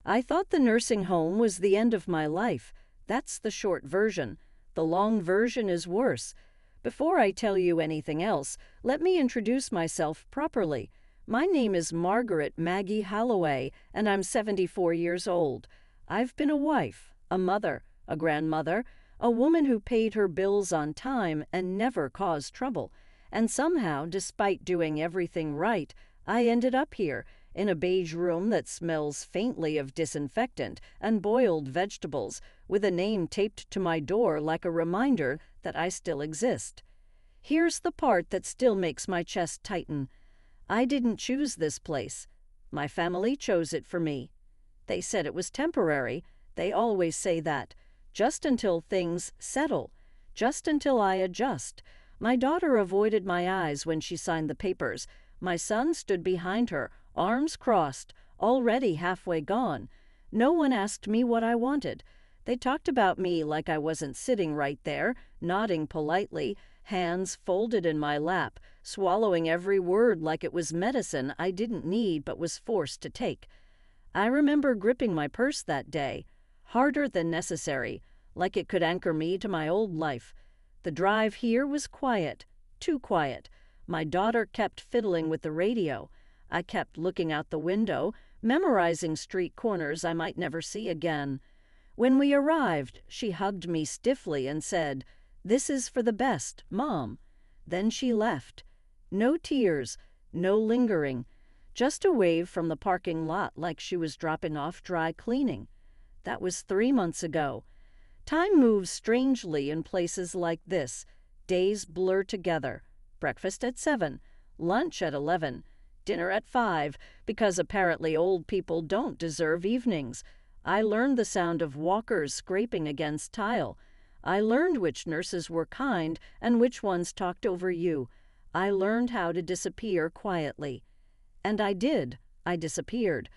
I thought the nursing home was the end of my life. That's the short version. The long version is worse. Before I tell you anything else, let me introduce myself properly. My name is Margaret Maggie Holloway, and I'm 74 years old. I've been a wife, a mother, a grandmother, a woman who paid her bills on time and never caused trouble. And somehow, despite doing everything right, I ended up here, in a beige room that smells faintly of disinfectant and boiled vegetables, with a name taped to my door like a reminder that I still exist. Here's the part that still makes my chest tighten. I didn't choose this place. My family chose it for me. They said it was temporary. They always say that. Just until things settle. Just until I adjust. My daughter avoided my eyes when she signed the papers. My son stood behind her, arms crossed, already halfway gone. No one asked me what I wanted. They talked about me like I wasn't sitting right there, nodding politely, hands folded in my lap, swallowing every word like it was medicine I didn't need but was forced to take. I remember gripping my purse that day, harder than necessary, like it could anchor me to my old life. The drive here was quiet, too quiet. My daughter kept fiddling with the radio. I kept looking out the window, memorizing street corners I might never see again. When we arrived, she hugged me stiffly and said, "This is for the best, Mom." Then she left. No tears, no lingering, just a wave from the parking lot like she was dropping off dry cleaning. That was 3 months ago. Time moves strangely in places like this. Days blur together. Breakfast at 7, lunch at 11, dinner at 5, because apparently old people don't deserve evenings. I learned the sound of walkers scraping against tile. I learned which nurses were kind and which ones talked over you. I learned how to disappear quietly. And I did. I disappeared.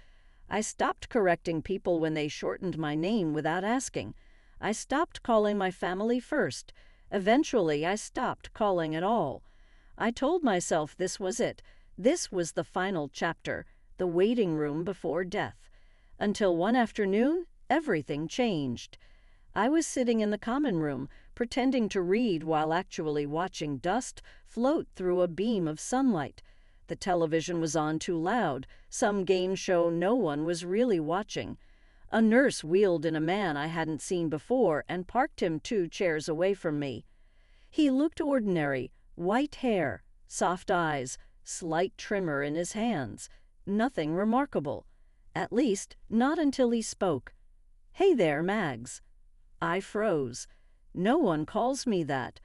I stopped correcting people when they shortened my name without asking. I stopped calling my family first. Eventually, I stopped calling at all. I told myself this was it. This was the final chapter, the waiting room before death. Until one afternoon, everything changed. I was sitting in the common room, pretending to read while actually watching dust float through a beam of sunlight. The television was on too loud, some game show no one was really watching. A nurse wheeled in a man I hadn't seen before and parked him 2 chairs away from me. He looked ordinary, white hair, soft eyes, slight tremor in his hands. Nothing remarkable. At least, not until he spoke. "Hey there, Mags." I froze. No one calls me that.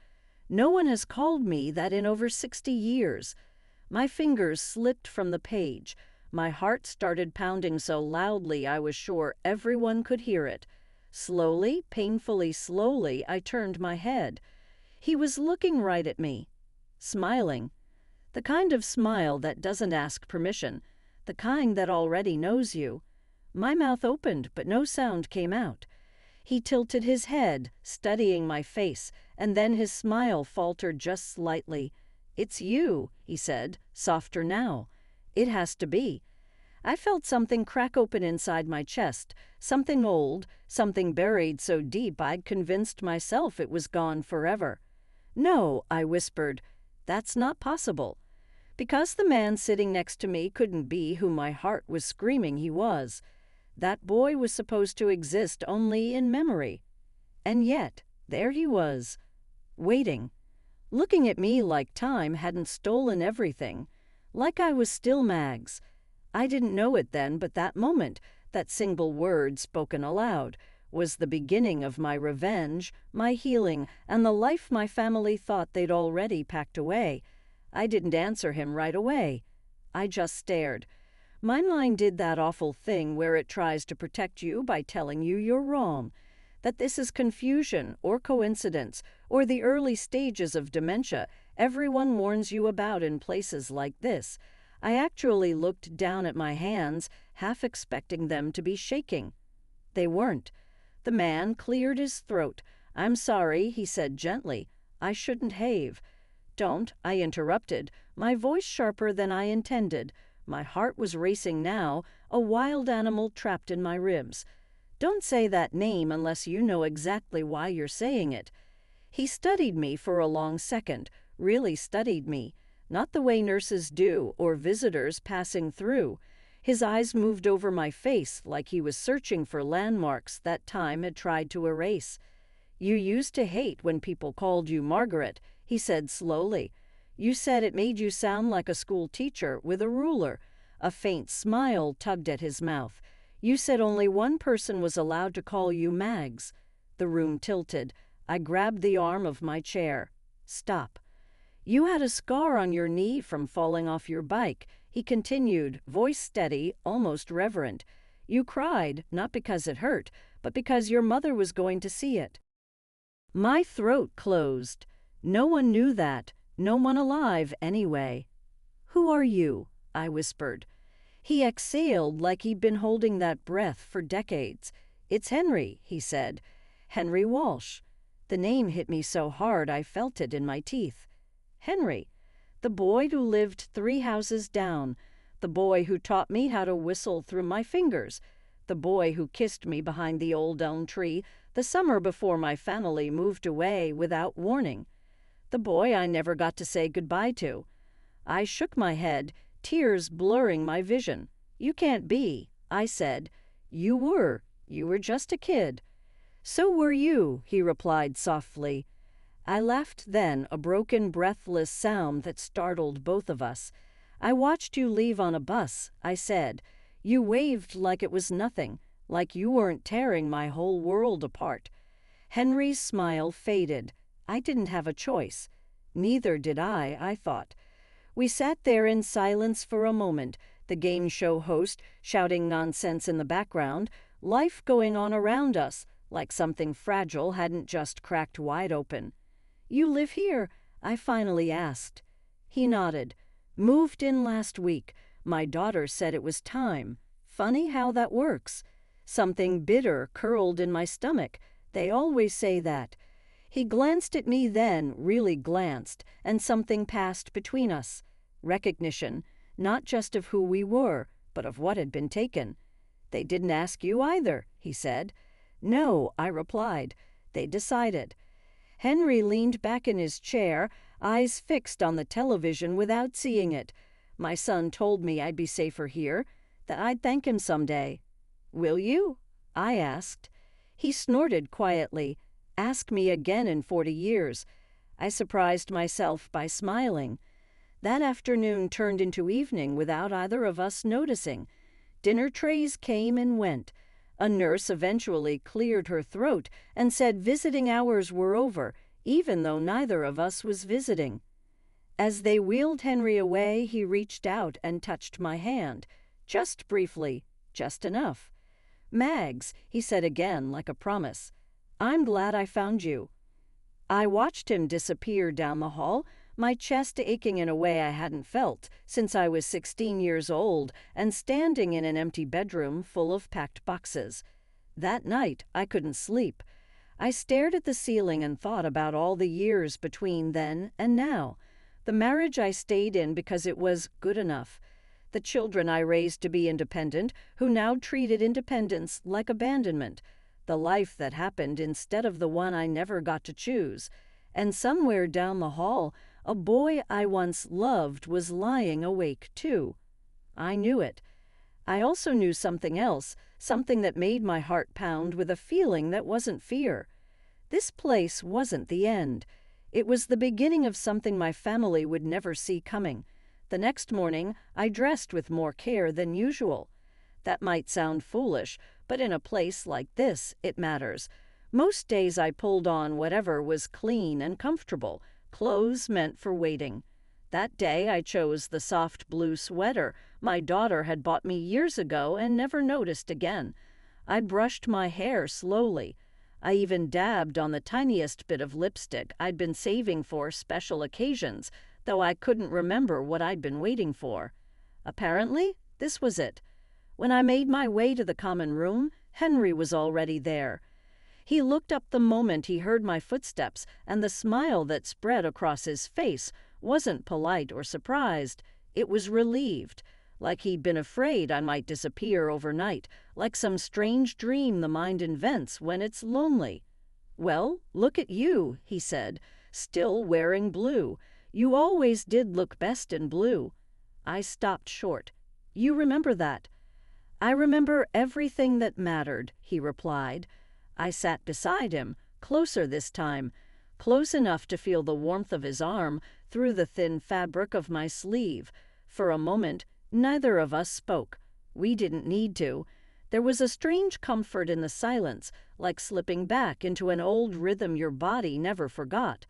No one has called me that in over 60 years. My fingers slipped from the page. My heart started pounding so loudly I was sure everyone could hear it. Slowly, painfully slowly, I turned my head. He was looking right at me, smiling. The kind of smile that doesn't ask permission, the kind that already knows you. My mouth opened, but no sound came out. He tilted his head, studying my face, and then his smile faltered just slightly. "It's you," he said, softer now. "It has to be." I felt something crack open inside my chest, something old, something buried so deep I'd convinced myself it was gone forever. "No," I whispered, "that's not possible." Because the man sitting next to me couldn't be who my heart was screaming he was. That boy was supposed to exist only in memory. And yet, there he was, waiting, looking at me like time hadn't stolen everything, like I was still Mags. I didn't know it then, but that moment, that single word spoken aloud, was the beginning of my revenge, my healing, and the life my family thought they'd already packed away. I didn't answer him right away. I just stared. My mind did that awful thing where it tries to protect you by telling you you're wrong, that this is confusion or coincidence or the early stages of dementia everyone warns you about in places like this. I actually looked down at my hands, half expecting them to be shaking. They weren't. The man cleared his throat. "I'm sorry," he said gently. "I shouldn't have." "Don't," I interrupted, my voice sharper than I intended. My heart was racing now. a wild animal trapped in my ribs. Don't say that name unless you know exactly why you're saying it. He studied me for a long second, really studied me, not the way nurses do or visitors passing through. His eyes moved over my face like he was searching for landmarks that time had tried to erase. You used to hate when people called you Margaret, he said slowly. You said it made you sound like a school teacher with a ruler. A faint smile tugged at his mouth. You said only one person was allowed to call you Mags. The room tilted. I grabbed the arm of my chair. Stop. You had a scar on your knee from falling off your bike, he continued, voice steady, almost reverent. You cried, not because it hurt, but because your mother was going to see it. My throat closed. No one knew that, no one alive anyway. Who are you? I whispered. He exhaled like he'd been holding that breath for decades. It's Henry, he said. Henry Walsh. The name hit me so hard I felt it in my teeth. Henry, the boy who lived 3 houses down, the boy who taught me how to whistle through my fingers, the boy who kissed me behind the old elm tree the summer before my family moved away without warning, the boy I never got to say goodbye to. I shook my head, tears blurring my vision. You can't be, I said. You were just a kid. So were you, he replied softly. I laughed then, a broken, breathless sound that startled both of us. I watched you leave on a bus, I said. You waved like it was nothing, like you weren't tearing my whole world apart. Henry's smile faded. I didn't have a choice. Neither did I thought. We sat there in silence for a moment, the game show host shouting nonsense in the background, life going on around us, like something fragile hadn't just cracked wide open. You live here? I finally asked. He nodded. Moved in last week. My daughter said it was time. Funny how that works. Something bitter curled in my stomach. They always say that. He glanced at me then, really glanced, and something passed between us. Recognition, not just of who we were, but of what had been taken. They didn't ask you either, he said. No, I replied. They decided. Henry leaned back in his chair, eyes fixed on the television without seeing it. My son told me I'd be safer here, that I'd thank him someday. Will you? I asked. He snorted quietly. Ask me again in 40 years. I surprised myself by smiling. That afternoon turned into evening without either of us noticing. Dinner trays came and went. A nurse eventually cleared her throat and said visiting hours were over, even though neither of us was visiting. As they wheeled Henry away, he reached out and touched my hand. Just briefly, just enough. Mags, he said again like a promise. I'm glad I found you. I watched him disappear down the hall, my chest aching in a way I hadn't felt since I was 16 years old and standing in an empty bedroom full of packed boxes. That night, I couldn't sleep. I stared at the ceiling and thought about all the years between then and now. The marriage I stayed in because it was good enough. The children I raised to be independent, who now treated independence like abandonment. The life that happened instead of the one I never got to choose. And somewhere down the hall, a boy I once loved was lying awake too. I knew it. I also knew something else, something that made my heart pound with a feeling that wasn't fear. This place wasn't the end. It was the beginning of something my family would never see coming. The next morning, I dressed with more care than usual. That might sound foolish, but in a place like this, it matters. Most days I pulled on whatever was clean and comfortable, clothes meant for waiting. That day I chose the soft blue sweater my daughter had bought me years ago and never noticed again. I brushed my hair slowly. I even dabbed on the tiniest bit of lipstick I'd been saving for special occasions, though I couldn't remember what I'd been waiting for. Apparently, this was it. When I made my way to the common room, Henry was already there. He looked up the moment he heard my footsteps, and the smile that spread across his face wasn't polite or surprised. It was relieved, like he'd been afraid I might disappear overnight, like some strange dream the mind invents when it's lonely. "Well, look at you," he said, "still wearing blue. You always did look best in blue." I stopped short. "You remember that?" "I remember everything that mattered," he replied. I sat beside him, closer this time, close enough to feel the warmth of his arm through the thin fabric of my sleeve. For a moment, neither of us spoke. We didn't need to. There was a strange comfort in the silence, like slipping back into an old rhythm your body never forgot.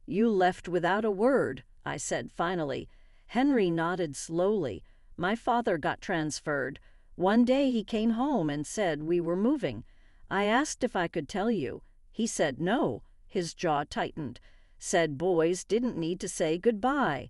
"You left without a word," I said finally. Henry nodded slowly. "My father got transferred. One day he came home and said we were moving. I asked if I could tell you. He said no." His jaw tightened. "Said boys didn't need to say goodbye."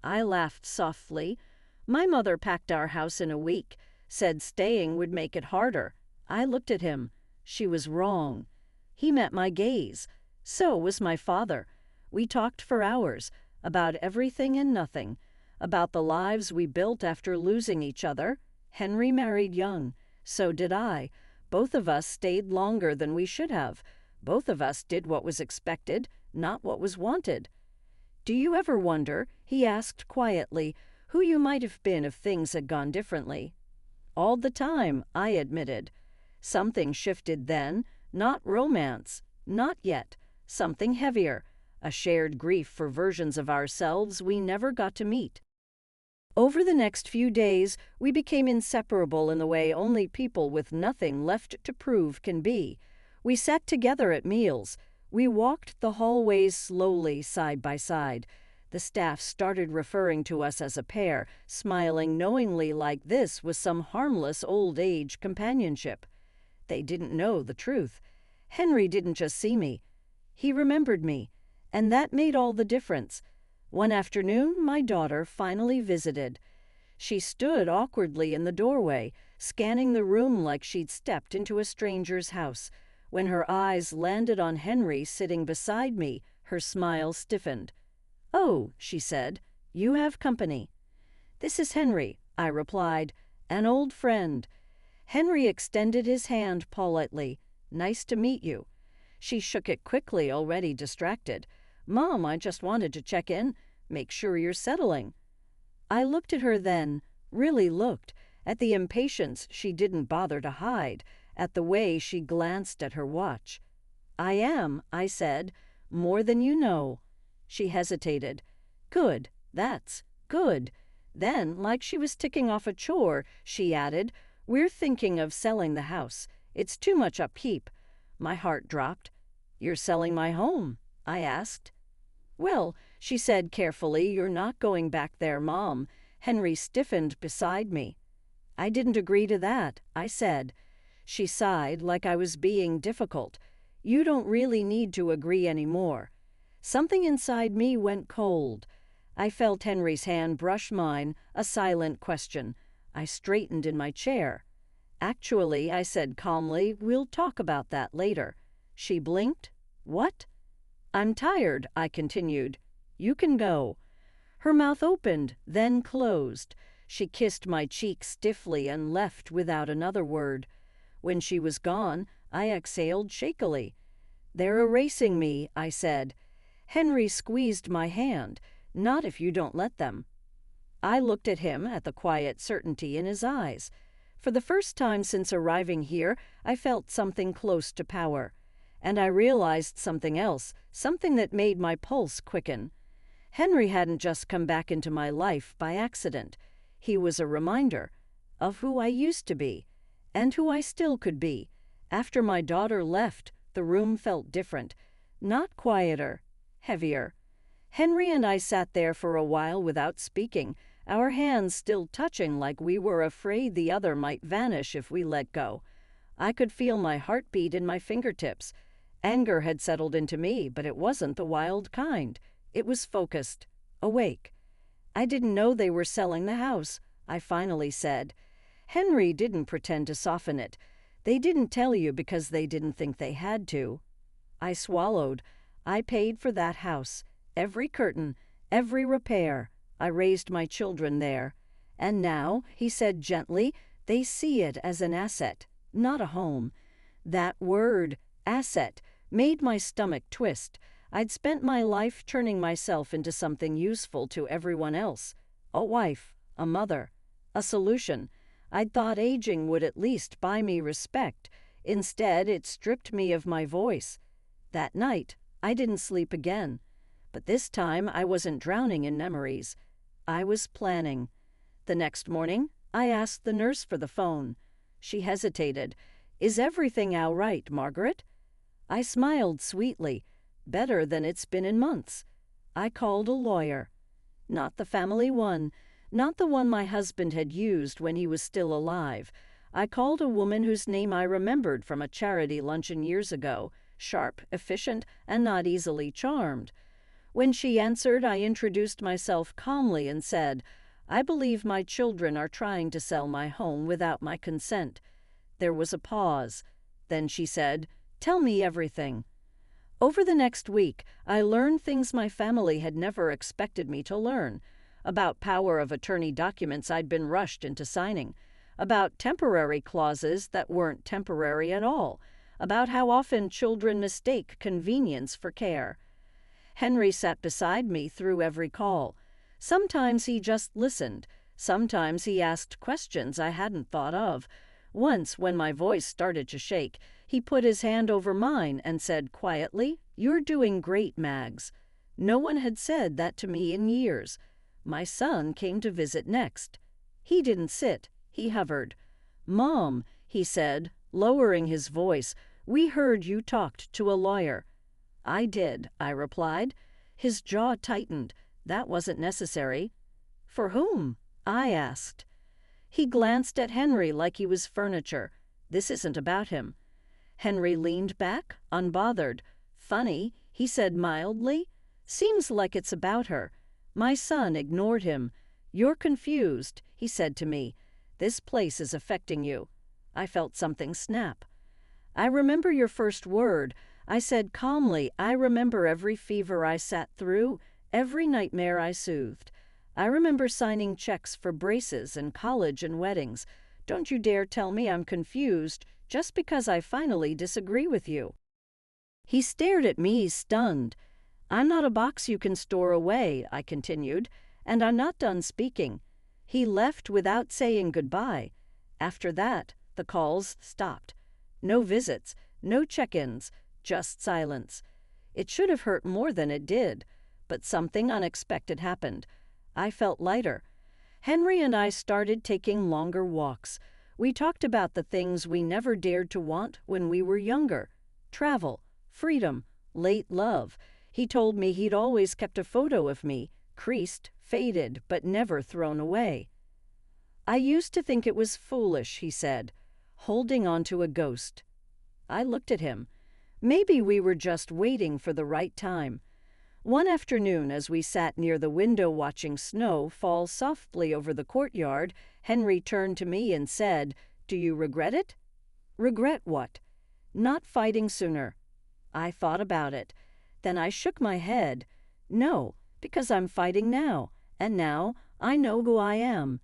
I laughed softly. "My mother packed our house in a week. Said staying would make it harder." I looked at him. She was wrong. He met my gaze. So was my father. We talked for hours, about everything and nothing, about the lives we built after losing each other. Henry married young. So did I. Both of us stayed longer than we should have. Both of us did what was expected, not what was wanted. "Do you ever wonder," he asked quietly, "who you might have been if things had gone differently?" "All the time," I admitted. Something shifted then, not romance, not yet. Something heavier, a shared grief for versions of ourselves we never got to meet. Over the next few days, we became inseparable in the way only people with nothing left to prove can be. We sat together at meals. We walked the hallways slowly, side by side. The staff started referring to us as a pair, smiling knowingly like this was some harmless old age companionship. They didn't know the truth. Henry didn't just see me. He remembered me, and that made all the difference. One afternoon, my daughter finally visited. She stood awkwardly in the doorway, scanning the room like she'd stepped into a stranger's house. When her eyes landed on Henry sitting beside me, her smile stiffened. "Oh," she said, "you have company." "This is Henry," I replied, "an old friend." Henry extended his hand politely. "Nice to meet you." She shook it quickly, already distracted. "Mom, I just wanted to check in, make sure you're settling." I looked at her then, really looked, at the impatience she didn't bother to hide, at the way she glanced at her watch. "I am," I said, "more than you know." She hesitated. "Good, that's good." Then, like she was ticking off a chore, she added, "We're thinking of selling the house. It's too much upkeep." My heart dropped. "You're selling my home?" I asked. "Well," she said carefully, "you're not going back there, Mom." Henry stiffened beside me. "I didn't agree to that," I said. She sighed like I was being difficult. "You don't really need to agree anymore." Something inside me went cold. I felt Henry's hand brush mine, a silent question. I straightened in my chair. "Actually," I said calmly, "we'll talk about that later." She blinked. "What?" "I'm tired," I continued. "You can go." Her mouth opened, then closed. She kissed my cheek stiffly and left without another word. When she was gone, I exhaled shakily. "They're erasing me," I said. Henry squeezed my hand. "Not if you don't let them." I looked at him, at the quiet certainty in his eyes. For the first time since arriving here, I felt something close to power. And I realized something else, something that made my pulse quicken. Henry hadn't just come back into my life by accident. He was a reminder of who I used to be, and who I still could be. After my daughter left, the room felt different. Not quieter, heavier. Henry and I sat there for a while without speaking, our hands still touching like we were afraid the other might vanish if we let go. I could feel my heartbeat in my fingertips. Anger had settled into me, but it wasn't the wild kind. It was focused, awake. "I didn't know they were selling the house," I finally said. Henry didn't pretend to soften it. "They didn't tell you because they didn't think they had to." I swallowed. I paid for that house. Every curtain, every repair. I raised my children there. And now, he said gently, they see it as an asset, not a home. That word, asset, made my stomach twist. I'd spent my life turning myself into something useful to everyone else. A wife, a mother, a solution. I'd thought aging would at least buy me respect. Instead, it stripped me of my voice. That night, I didn't sleep again. But this time, I wasn't drowning in memories. I was planning. The next morning, I asked the nurse for the phone. She hesitated. Is everything all right, Margaret? I smiled sweetly. Better than it's been in months. I called a lawyer. Not the family one. Not the one my husband had used when he was still alive. I called a woman whose name I remembered from a charity luncheon years ago. Sharp, efficient, and not easily charmed. When she answered, I introduced myself calmly and said, I believe my children are trying to sell my home without my consent. There was a pause. Then she said, Tell me everything. Over the next week, I learned things my family had never expected me to learn. About power of attorney documents I'd been rushed into signing. About temporary clauses that weren't temporary at all. About how often children mistake convenience for care. Henry sat beside me through every call. Sometimes he just listened. Sometimes he asked questions I hadn't thought of. Once, when my voice started to shake, he put his hand over mine and said quietly, You're doing great, Mags. No one had said that to me in years. My son came to visit next. He didn't sit. He hovered. Mom, he said, lowering his voice, we heard you talked to a lawyer. I did, I replied. His jaw tightened. That wasn't necessary. For whom? I asked. He glanced at Henry like he was furniture. This isn't about him. Henry leaned back, unbothered. Funny, he said mildly. Seems like it's about her. My son ignored him. You're confused, he said to me. This place is affecting you. I felt something snap. I remember your first word. I said calmly, I remember every fever I sat through, every nightmare I soothed. I remember signing checks for braces and college and weddings. Don't you dare tell me I'm confused just because I finally disagree with you. He stared at me, stunned. I'm not a box you can store away, I continued, and I'm not done speaking. He left without saying goodbye. After that, the calls stopped. No visits, no check-ins, just silence. It should have hurt more than it did, but something unexpected happened. I felt lighter. Henry and I started taking longer walks. We talked about the things we never dared to want when we were younger. Travel, freedom, late love. He told me he'd always kept a photo of me, creased, faded, but never thrown away. I used to think it was foolish, he said, holding on to a ghost. I looked at him. Maybe we were just waiting for the right time. One afternoon, as we sat near the window watching snow fall softly over the courtyard, Henry turned to me and said, Do you regret it? Regret what? Not fighting sooner. I thought about it. Then I shook my head. No, because I'm fighting now, and now I know who I am.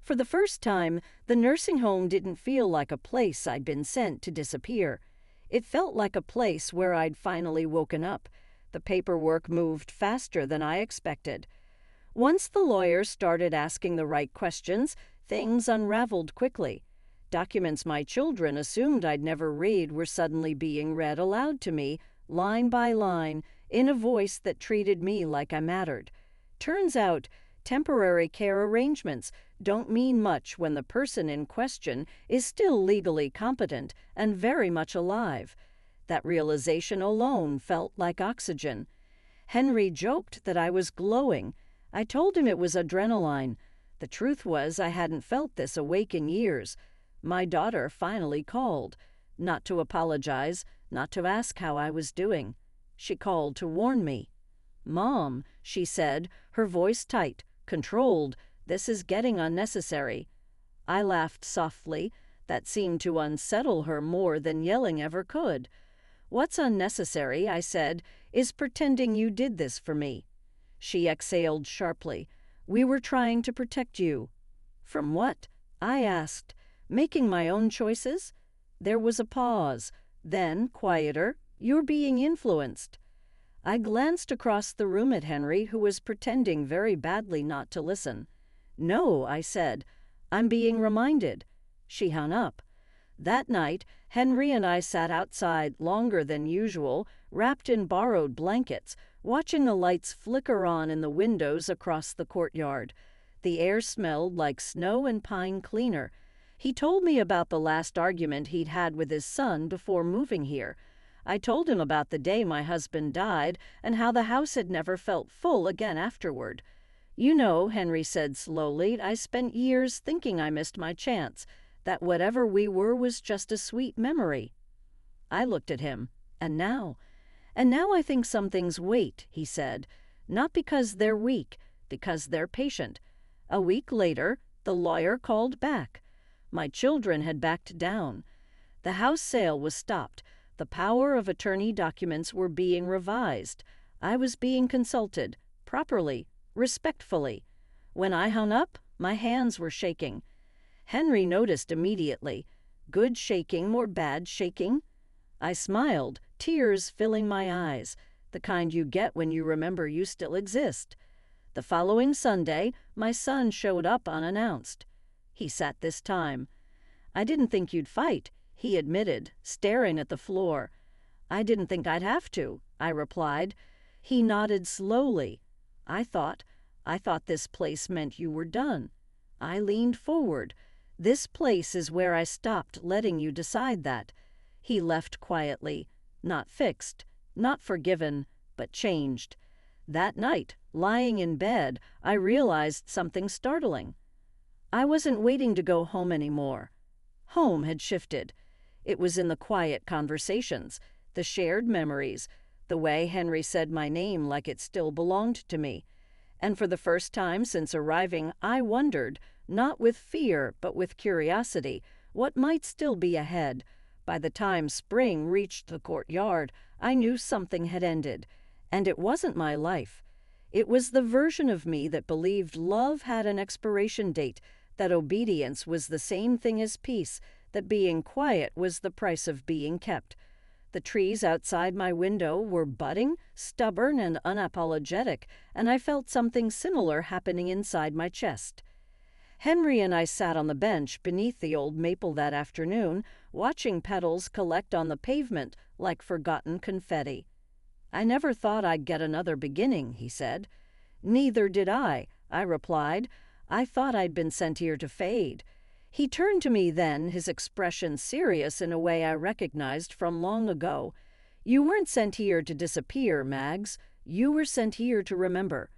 For the first time, the nursing home didn't feel like a place I'd been sent to disappear. It felt like a place where I'd finally woken up. The paperwork moved faster than I expected. Once the lawyer started asking the right questions, things unraveled quickly. Documents my children assumed I'd never read were suddenly being read aloud to me, line by line, in a voice that treated me like I mattered. Turns out, temporary care arrangements don't mean much when the person in question is still legally competent and very much alive. That realization alone felt like oxygen. Henry joked that I was glowing. I told him it was adrenaline. The truth was I hadn't felt this awake in years. My daughter finally called. Not to apologize, not to ask how I was doing. She called to warn me. Mom, she said, her voice tight, controlled, this is getting unnecessary. I laughed softly. That seemed to unsettle her more than yelling ever could. What's unnecessary, I said, is pretending you did this for me. She exhaled sharply. We were trying to protect you. From what? I asked. Making my own choices? There was a pause. Then, quieter, you're being influenced. I glanced across the room at Henry, who was pretending very badly not to listen. No, I said. I'm being reminded. She hung up. That night, Henry and I sat outside longer than usual, wrapped in borrowed blankets, watching the lights flicker on in the windows across the courtyard. The air smelled like snow and pine cleaner. He told me about the last argument he'd had with his son before moving here. I told him about the day my husband died and how the house had never felt full again afterward. You know, Henry said slowly, I spent years thinking I missed my chance, that whatever we were was just a sweet memory. I looked at him. And now I think some things wait, he said, not because they're weak, because they're patient. A week later, the lawyer called back. My children had backed down. The house sale was stopped. The power of attorney documents were being revised. I was being consulted, properly, respectfully. When I hung up, my hands were shaking. Henry noticed immediately. Good shaking or bad shaking? I smiled, tears filling my eyes, the kind you get when you remember you still exist. The following Sunday, my son showed up unannounced. He sat this time. I didn't think you'd fight, he admitted, staring at the floor. I didn't think I'd have to, I replied. He nodded slowly. I thought this place meant you were done. I leaned forward. This place is where I stopped letting you decide that. He left quietly, not fixed, not forgiven, but changed. That night, lying in bed, I realized something startling. I wasn't waiting to go home anymore. Home had shifted. It was in the quiet conversations, the shared memories, the way Henry said my name like it still belonged to me. And for the first time since arriving, I wondered, not with fear but with curiosity, what might still be ahead. By the time spring reached the courtyard, I knew something had ended. And it wasn't my life. It was the version of me that believed love had an expiration date, that obedience was the same thing as peace, that being quiet was the price of being kept. The trees outside my window were budding, stubborn, and unapologetic, and I felt something similar happening inside my chest. Henry and I sat on the bench beneath the old maple that afternoon, watching petals collect on the pavement like forgotten confetti. I never thought I'd get another beginning, he said. Neither did I replied. I thought I'd been sent here to fade. He turned to me then, his expression serious in a way I recognized from long ago. You weren't sent here to disappear, Mags. You were sent here to remember.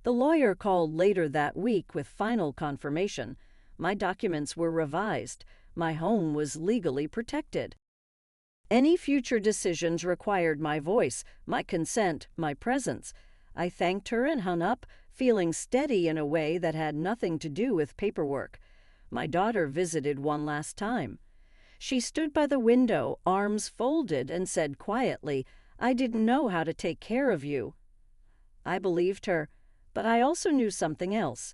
The lawyer called later that week with final confirmation. My documents were revised. My home was legally protected. Any future decisions required my voice, my consent, my presence. I thanked her and hung up, feeling steady in a way that had nothing to do with paperwork. My daughter visited one last time. She stood by the window, arms folded, and said quietly, I didn't know how to take care of you. I believed her, but I also knew something else.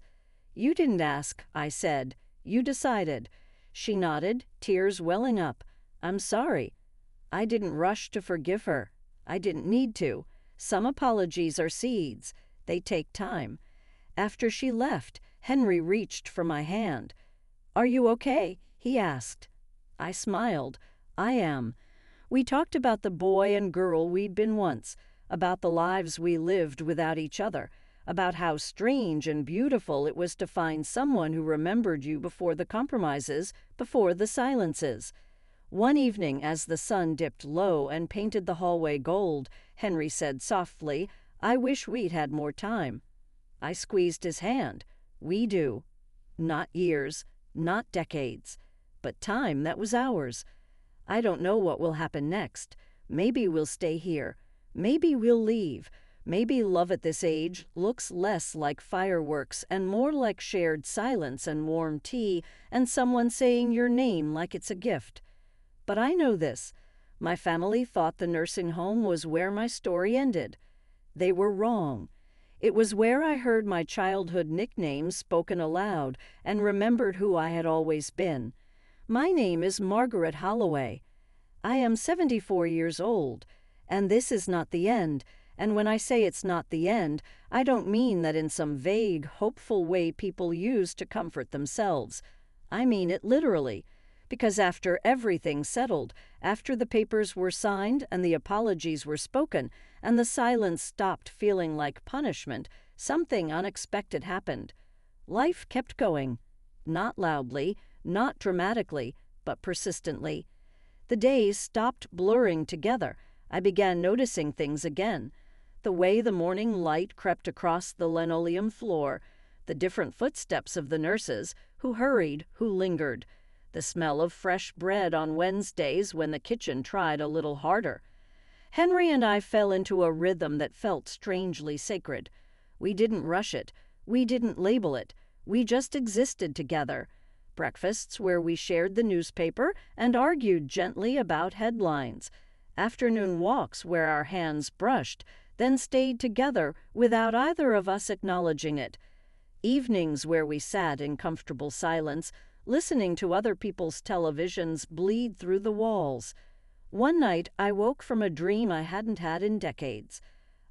You didn't ask, I said. You decided. She nodded, tears welling up. I'm sorry. I didn't rush to forgive her. I didn't need to. Some apologies are seeds. They take time. After she left, Henry reached for my hand. Are you okay? He asked. I smiled. I am. We talked about the boy and girl we'd been once, about the lives we lived without each other, about how strange and beautiful it was to find someone who remembered you before the compromises, before the silences. One evening, as the sun dipped low and painted the hallway gold, Henry said softly, I wish we'd had more time. I squeezed his hand. We do. Not years, not decades, but time that was ours. I don't know what will happen next. Maybe we'll stay here. Maybe we'll leave. Maybe love at this age looks less like fireworks and more like shared silence and warm tea and someone saying your name like it's a gift. But I know this. My family thought the nursing home was where my story ended. They were wrong. It was where I heard my childhood nicknames spoken aloud and remembered who I had always been. My name is Margaret Holloway. I am 74 years old, and this is not the end. And when I say it's not the end, I don't mean that in some vague, hopeful way people use to comfort themselves. I mean it literally, because after everything settled, after the papers were signed and the apologies were spoken, and the silence stopped feeling like punishment, something unexpected happened. Life kept going. Not loudly, not dramatically, but persistently. The days stopped blurring together. I began noticing things again. The way the morning light crept across the linoleum floor, the different footsteps of the nurses, who hurried, who lingered, the smell of fresh bread on Wednesdays when the kitchen tried a little harder. Henry and I fell into a rhythm that felt strangely sacred. We didn't rush it. We didn't label it. We just existed together. Breakfasts where we shared the newspaper and argued gently about headlines. Afternoon walks where our hands brushed, then stayed together without either of us acknowledging it. Evenings where we sat in comfortable silence, listening to other people's televisions bleed through the walls. One night I woke from a dream I hadn't had in decades.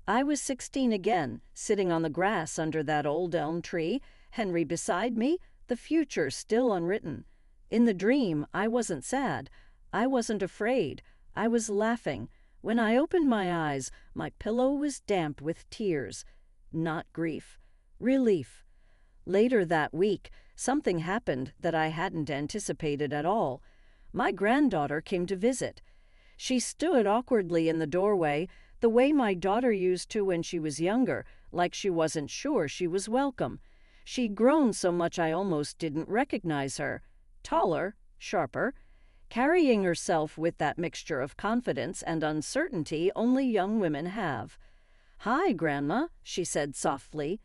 I was 16 again, sitting on the grass under that old elm tree, Henry beside me, the future still unwritten. In the dream, I wasn't sad. I wasn't afraid. I was laughing. When I opened my eyes, my pillow was damp with tears. Not grief. Relief. Later that week, something happened that I hadn't anticipated at all. My granddaughter came to visit. She stood awkwardly in the doorway, the way my daughter used to when she was younger, like she wasn't sure she was welcome. She'd grown so much I almost didn't recognize her. Taller, sharper, carrying herself with that mixture of confidence and uncertainty only young women have. "Hi, Grandma," she said softly.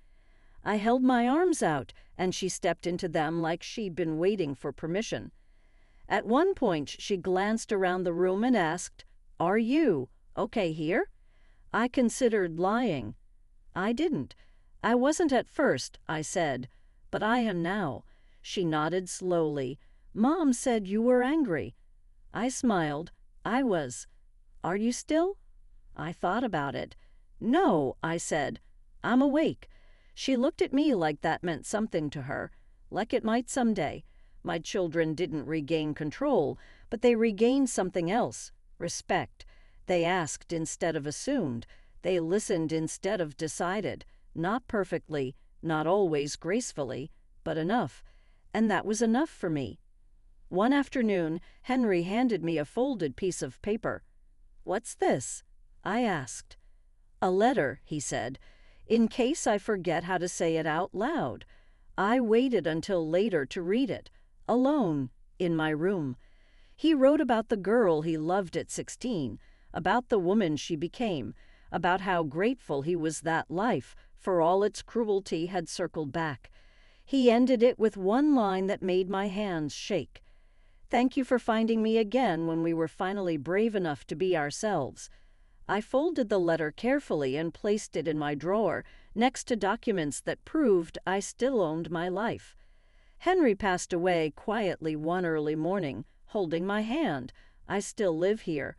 I held my arms out, and she stepped into them like she'd been waiting for permission. At one point, she glanced around the room and asked, "Are you okay here?" I considered lying. I didn't. "I wasn't at first," I said, "but I am now." She nodded slowly. "Mom said you were angry." I smiled. I was. "Are you still?" I thought about it. "No," I said. "I'm awake." She looked at me like that meant something to her, like it might someday. My children didn't regain control, but they regained something else, respect. They asked instead of assumed. They listened instead of decided. Not perfectly, not always gracefully, but enough. And that was enough for me. One afternoon, Henry handed me a folded piece of paper. "What's this?" I asked. "A letter," he said, "in case I forget how to say it out loud." I waited until later to read it, alone, in my room. He wrote about the girl he loved at 16, about the woman she became, about how grateful he was that life, for all its cruelty, had circled back. He ended it with one line that made my hands shake. "Thank you for finding me again when we were finally brave enough to be ourselves." I folded the letter carefully and placed it in my drawer, next to documents that proved I still owned my life. Henry passed away quietly one early morning, holding my hand. I still live here,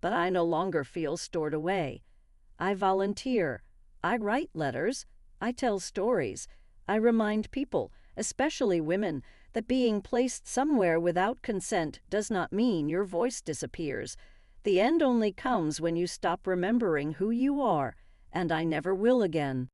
but I no longer feel stored away. I volunteer. I write letters. I tell stories. I remind people, especially women, that being placed somewhere without consent does not mean your voice disappears. The end only comes when you stop remembering who you are, and I never will again.